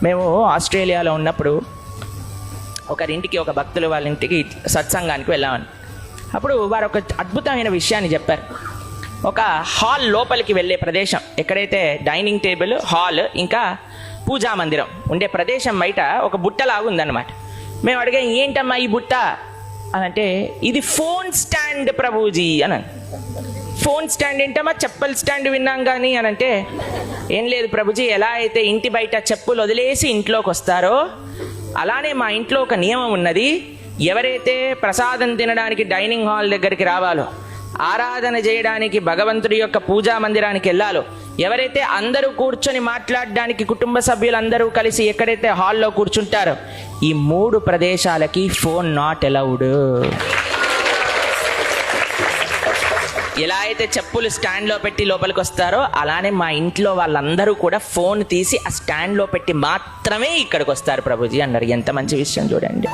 మేము ఆస్ట్రేలియాలో ఉన్నప్పుడు ఒకరింటికి, ఒక భక్తులు వాళ్ళ ఇంటికి సత్సంగానికి వెళ్ళామని. అప్పుడు వారు ఒక అద్భుతమైన విషయాన్ని చెప్పారు. ఒక హాల్ లోపలికి వెళ్ళే ప్రదేశం, ఎక్కడైతే డైనింగ్ టేబుల్, హాల్, ఇంకా పూజా మందిరం ఉండే ప్రదేశం బయట ఒక బుట్టలాగా ఉందన్నమాట. మేము అడిగాం, ఏంటమ్మా ఈ బుట్ట అని అంటే, ఇది ఫోన్ స్టాండ్ ప్రభుజీ అని. ఫోన్ స్టాండ్ ఏంటమ్మా, చెప్పుల స్టాండ్ విన్నాం కానీ అని అంటే, ఏం లేదు ప్రభుజీ, ఎలా అయితే ఇంటి బయట చెప్పులు వదిలేసి ఇంట్లోకి వస్తారో అలానే మా ఇంట్లో ఒక నియమం ఉన్నది. ఎవరైతే ప్రసాదం తినడానికి డైనింగ్ హాల్ దగ్గరికి రావాలో, ఆరాధన చేయడానికి భగవంతుడి యొక్క పూజా మందిరానికి వెళ్ళాలో, ఎవరైతే అందరూ కూర్చొని మాట్లాడడానికి కుటుంబ సభ్యులందరూ కలిసి ఎక్కడైతే హాల్లో కూర్చుంటారో, ఈ 3 ప్రదేశాలకి ఫోన్ నాట్ అలౌడ్. ఎలా అయితే చెప్పులు స్టాండ్లో పెట్టి లోపలికి వస్తారో అలానే మా ఇంట్లో వాళ్ళందరూ కూడా ఫోన్ తీసి ఆ స్టాండ్లో పెట్టి మాత్రమే ఇక్కడికి వస్తారు ప్రభుజీ అన్నారు. ఎంత మంచి విషయం చూడండి.